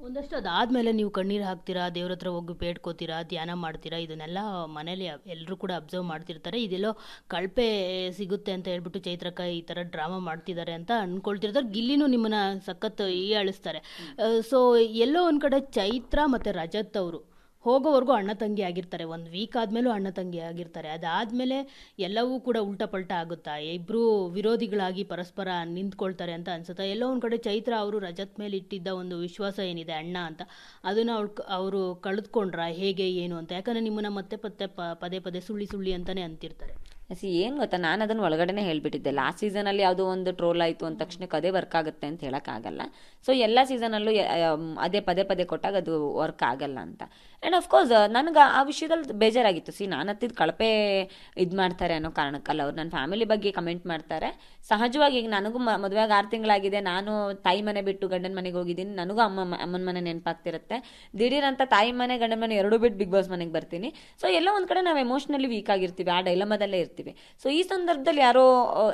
ಒಂದಷ್ಟು ಅದಾದ್ಮೇಲೆ ನೀವು ಕಣ್ಣೀರು ಹಾಕ್ತೀರಾ, ದೇವ್ರ ಹತ್ರ ಹೋಗಿ ಬೇಡ್ಕೋತೀರಾ, ಧ್ಯಾನ ಮಾಡ್ತೀರಾ, ಇದನ್ನೆಲ್ಲ ಮನೇಲಿ ಎಲ್ಲರೂ ಕೂಡ ಅಬ್ಸರ್ವ್ ಮಾಡ್ತಿರ್ತಾರೆ. ಇದೆಲ್ಲೋ ಕಳಪೆ ಸಿಗುತ್ತೆ ಅಂತ ಹೇಳ್ಬಿಟ್ಟು ಚೈತ್ರಕ್ಕ ಈ ಥರ ಡ್ರಾಮಾ ಮಾಡ್ತಿದ್ದಾರೆ ಅಂತ ಅನ್ಕೊಳ್ತಿರ್ತಾರೆ. ಗಿಲ್ಲಿನೂ ನಿಮ್ಮನ್ನ ಸಖತ್ ಹೀಯಾಳಿಸ್ತಾರೆ. ಸೊ ಎಲ್ಲೋ ಒಂದು ಕಡೆ ಚೈತ್ರ ಮತ್ತು ರಜತ್ ಅವರು ಹೋಗೋವರೆಗೂ ಅಣ್ಣ ತಂಗಿ ಆಗಿರ್ತಾರೆ, ಒಂದು ವೀಕ್ ಆದಮೇಲೂ ಅಣ್ಣ ತಂಗಿ ಆಗಿರ್ತಾರೆ. ಅದಾದಮೇಲೆ ಎಲ್ಲವೂ ಕೂಡ ಉಲ್ಟಾ ಪಲ್ಟಾ ಆಗುತ್ತಾ, ಇಬ್ಬರು ವಿರೋಧಿಗಳಾಗಿ ಪರಸ್ಪರ ನಿಂತ್ಕೊಳ್ತಾರೆ ಅಂತ ಅನ್ಸುತ್ತಾ? ಎಲ್ಲೋ ಒಂದು ಕಡೆ ಚೈತ್ರ ಅವರು ರಜತ್ ಮೇಲೆ ಇಟ್ಟಿದ್ದ ಒಂದು ವಿಶ್ವಾಸ ಏನಿದೆ ಅಣ್ಣ ಅಂತ, ಅದನ್ನು ಅವರು ಕಳೆದುಕೊಂಡ್ರ ಹೇಗೆ ಏನು ಅಂತ? ಯಾಕಂದರೆ ನಿಮ್ಮನ್ನ ಮತ್ತೆ ಪದೇ ಪದೇ ಸುಳ್ಳಿ ಸುಳ್ಳಿ ಅಂತಾನೆ ಅಂತಿರ್ತಾರೆ. ಏನು ಗೊತ್ತಾ, ನಾನು ಅದನ್ನು ಒಳಗಡೆನೆ ಹೇಳ್ಬಿಟ್ಟಿದ್ದೆ. ಲಾಸ್ಟ್ ಸೀಸನಲ್ಲಿ ಯಾವುದೋ ಒಂದು ಟ್ರೋಲ್ ಆಯಿತು ಅಂದ ತಕ್ಷಣಕ್ಕೆ ಅದೇ ವರ್ಕ್ ಆಗುತ್ತೆ ಅಂತ ಹೇಳೋಕ್ಕಾಗಲ್ಲ. ಸೊ ಎಲ್ಲ ಸೀಸನಲ್ಲೂ ಅದೇ ಪದೇ ಪದೇ ಕೊಟ್ಟಾಗ ಅದು ವರ್ಕ್ ಆಗಲ್ಲ ಅಂತ. ಆ್ಯಂಡ್ ಅಫ್ಕೋರ್ಸ್ ನನಗೆ ಆ ವಿಷಯದಲ್ಲಿ ಬೇಜಾರಾಗಿತ್ತು. ನಾನು ಹತ್ತಿದ ಕಳಪೆ ಇದು ಮಾಡ್ತಾರೆ ಅನ್ನೋ ಕಾರಣಕ್ಕಲ್ಲ, ಅವ್ರು ನನ್ನ ಫ್ಯಾಮಿಲಿ ಬಗ್ಗೆ ಕಮೆಂಟ್ ಮಾಡ್ತಾರೆ. ಸಹಜವಾಗಿ ಈಗ ನನಗೂ ಮದುವೆಗೆ 6 ತಿಂಗಳಾಗಿದೆ, ನಾನು ತಾಯಿ ಮನೆ ಬಿಟ್ಟು ಗಂಡನ ಮನೆಗೆ ಹೋಗಿದ್ದೀನಿ, ನನಗೂ ಅಮ್ಮನ ಮನೆ ನೆನಪಾಗ್ತಿರುತ್ತೆ. ದಿಢೀರಂತ ತಾಯಿ ಮನೆ ಗಂಡನ ಮನೆ ಎರಡೂ ಬಿಟ್ಟು ಬಿಗ್ ಬಾಸ್ ಮನೆಗೆ ಬರ್ತೀನಿ. ಸೊ ಎಲ್ಲ ಒಂದು ಕಡೆ ನಾವು ಎಮೋಷ್ನಲಿ ವೀಕ್ ಆಗಿರ್ತೀವಿ, ಆ ಡೈಲಮದಲ್ಲೇ ಇರ್ತೀವಿ. ಸೊ ಈ ಸಂದರ್ಭದಲ್ಲಿ ಯಾರೋ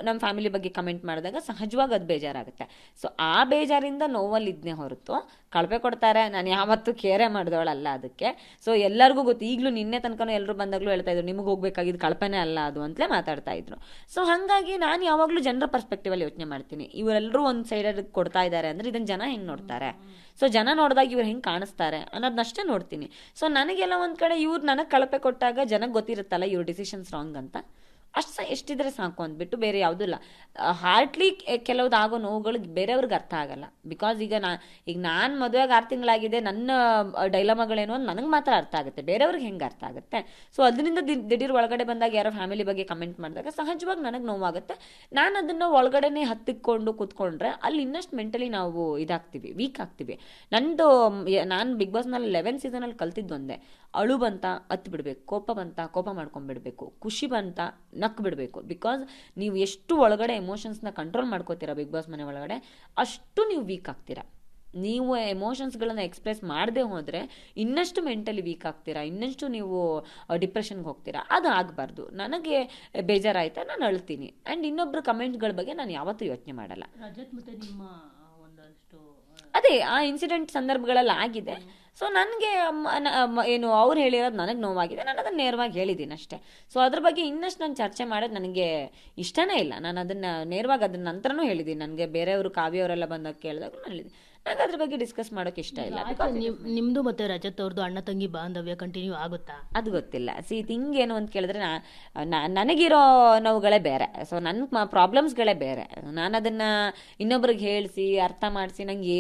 ನಮ್ಮ ಫ್ಯಾಮಿಲಿ ಬಗ್ಗೆ ಕಮೆಂಟ್ ಮಾಡಿದಾಗ ಸಹಜವಾಗಿ ಅದು ಬೇಜಾರಾಗುತ್ತೆ. ಸೊ ಆ ಬೇಜಾರಿಂದ ನೋವಲ್ಲಿ ಇದನ್ನೇ ಹೊರತು ಕಳಪೆ ಕೊಡ್ತಾರೆ ನಾನು ಯಾವತ್ತೂ ಕೇರೆ ಮಾಡಿದವಳಲ್ಲ ಅದಕ್ಕೆ. ಸೊ ಎಲ್ಲರಿಗೂ ಗೊತ್ತು, ಈಗಲೂ ನಿನ್ನೆ ತನಕನೂ ಎಲ್ಲರೂ ಬಂದಾಗಲೂ ಹೇಳ್ತಾ ಇದ್ರು ನಿಮಗೆ ಹೋಗ್ಬೇಕಾಗಿದ್ದು ಕಳಪೆನೇ ಅಲ್ಲ ಅದು ಅಂತಲೇ ಮಾತಾಡ್ತಾ ಇದ್ರು. ಸೊ ಹಾಗಾಗಿ ನಾನು ಯಾವಾಗಲೂ ಜನರ ಪರ್ಸ್ಪೆಕ್ಟಿವಲ್ಲಿ ಯೋಚನೆ ಮಾಡ್ತೀನಿ. ಇವರೆಲ್ಲರೂ ಒಂದು ಸೈಡಲ್ಲಿ ಕೊಡ್ತಾ ಇದ್ದಾರೆ ಅಂದರೆ ಇದನ್ನು ಜನ ಹೆಂಗೆ ನೋಡ್ತಾರೆ, ಸೊ ಜನ ನೋಡಿದಾಗ ಇವ್ರು ಹೆಂಗೆ ಕಾಣಿಸ್ತಾರೆ ಅನ್ನೋದನ್ನಷ್ಟೇ ನೋಡ್ತೀನಿ. ಸೊ ನನಗೆಲ್ಲ ಒಂದು ಕಡೆ ಇವ್ರು ನನಗೆ ಕಳಪೆ ಕೊಟ್ಟಾಗ ಜನಕ್ಕೆ ಗೊತ್ತಿರುತ್ತಲ್ಲ ಇವ್ರ ಡಿಸಿಷನ್ಸ್ ರಾಂಗ್ ಅಂತ, ಎಷ್ಟಿದ್ರೆ ಸಾಕು ಅಂದ್ಬಿಟ್ಟು ಬೇರೆ ಯಾವುದೂ ಇಲ್ಲ. ಹಾರ್ಟ್ಲಿ ಕೆಲವ್ದು ಆಗೋ ನೋವುಗಳು ಬೇರೆಯವ್ರಿಗೆ ಅರ್ಥ ಆಗಲ್ಲ. ಬಿಕಾಸ್ ಈಗ ನಾನು ಮದುವೆಗೆ 6 ತಿಂಗಳಾಗಿದೆ, ನನ್ನ ಡೈಲಮಗಳೇನು ಅಂತ ನನಗೆ ಮಾತ್ರ ಅರ್ಥ ಆಗುತ್ತೆ, ಬೇರೆಯವ್ರಿಗೆ ಹೆಂಗೆ ಅರ್ಥ ಆಗುತ್ತೆ? ಸೊ ಅದರಿಂದ ದಿಢೀರ್ ಒಳಗಡೆ ಬಂದಾಗ ಯಾರೋ ಫ್ಯಾಮಿಲಿ ಬಗ್ಗೆ ಕಮೆಂಟ್ ಮಾಡಿದಾಗ ಸಹಜವಾಗಿ ನನಗೆ ನೋವಾಗುತ್ತೆ. ನಾನು ಅದನ್ನು ಒಳಗಡೆನೆ ಹತ್ತಿಕೊಂಡು ಕೂತ್ಕೊಂಡ್ರೆ ಅಲ್ಲಿ ಇನ್ನಷ್ಟು ಮೆಂಟಲಿ ನಾವು ಇದಾಗ್ತೀವಿ, ವೀಕ್ ಆಗ್ತೀವಿ. ನಾನು ಬಿಗ್ ಬಾಸ್ನಲ್ಲಿ 11 ಸೀಸನಲ್ಲಿ ಕಲ್ತಿದ್ದು ಒಂದೇ, ಅಳು ಬಂತ ಹತ್ತು ಬಿಡಬೇಕು, ಕೋಪ ಬಂತ ಕೋಪ ಮಾಡ್ಕೊಂಡ್ಬಿಡ್ಬೇಕು, ಖುಷಿ ಬಂತ ನಕ್ ಬಿಡಬೇಕು. ಬಿಕಾಸ್ ನೀವು ಎಷ್ಟು ಒಳಗಡೆ ಎಮೋಷನ್ಸ್ನ ಕಂಟ್ರೋಲ್ ಮಾಡ್ಕೋತೀರಾ ಬಿಗ್ ಬಾಸ್ ಮನೆ ಒಳಗಡೆ, ಅಷ್ಟು ನೀವು ವೀಕ್ ಆಗ್ತೀರಾ. ನೀವು ಎಮೋಷನ್ಸ್ಗಳನ್ನು ಎಕ್ಸ್ಪ್ರೆಸ್ ಮಾಡದೆ ಹೋದರೆ ಇನ್ನಷ್ಟು ಮೆಂಟಲಿ ವೀಕ್ ಆಗ್ತೀರಾ, ಇನ್ನಷ್ಟು ನೀವು ಡಿಪ್ರೆಷನ್ಗೆ ಹೋಗ್ತೀರಾ. ಅದು ಆಗಬಾರ್ದು. ನನಗೆ ಬೇಜಾರಾಯ್ತಾ ನಾನು ಅಳ್ತೀನಿ. ಆ್ಯಂಡ್ ಇನ್ನೊಬ್ಬರು ಕಮೆಂಟ್ಗಳ ಬಗ್ಗೆ ನಾನು ಯಾವತ್ತೂ ಯೋಚನೆ ಮಾಡಲ್ಲ. ರಜತ್ ಮತ್ತೆ ನಿಮ್ಮ ಒಂದಷ್ಟು ಅದೇ ಆ ಇನ್ಸಿಡೆಂಟ್ ಸಂದರ್ಭಗಳಲ್ಲಿ ಆಗಿದೆ. ಸೊ ನನಗೆ ಏನು ಅವ್ರು ಹೇಳಿರೋದು ನನಗೆ ನೋವಾಗಿದೆ, ನಾನು ಅದನ್ನು ನೇರವಾಗಿ ಹೇಳಿದ್ದೀನಿ ಅಷ್ಟೇ. ಸೊ ಅದ್ರ ಬಗ್ಗೆ ಇನ್ನಷ್ಟು ನಾನು ಚರ್ಚೆ ಮಾಡೋದು ನನಗೆ ಇಷ್ಟನೇ ಇಲ್ಲ. ನಾನು ಅದನ್ನು ನೇರವಾಗಿ ಅದನ್ನ ನಂತರನೂ ಹೇಳಿದ್ದೀನಿ. ನನಗೆ ಬೇರೆಯವರು ಕಾವ್ಯವರೆಲ್ಲ ಬಂದಾಗ ಕೇಳಿದಾಗ ನಾನು ಹೇಳಿದ್ದೀನಿ ನನಗೆ ಅದ್ರ ಬಗ್ಗೆ ಡಿಸ್ಕಸ್ ಮಾಡೋಕೆ ಇಷ್ಟ ಇಲ್ಲ. ನಿಮ್ಮದು ಮತ್ತು ರಜತ್ ಅವ್ರದ್ದು ಅಣ್ಣ ತಂಗಿ ಬಾಂಧವ್ಯ ಕಂಟಿನ್ಯೂ ಆಗುತ್ತಾ? ಅದು ಗೊತ್ತಿಲ್ಲ. ಥಿಂಗ್ ಏನು ಅಂತ ಕೇಳಿದ್ರೆ ನನಗಿರೋ ನೋವುಗಳೇ ಬೇರೆ. ಸೊ ನನ್ನ ಪ್ರಾಬ್ಲಮ್ಸ್ಗಳೇ ಬೇರೆ. ನಾನು ಅದನ್ನು ಇನ್ನೊಬ್ರಿಗೆ ಹೇಳಿಸಿ ಅರ್ಥ ಮಾಡಿಸಿ ನಂಗೆ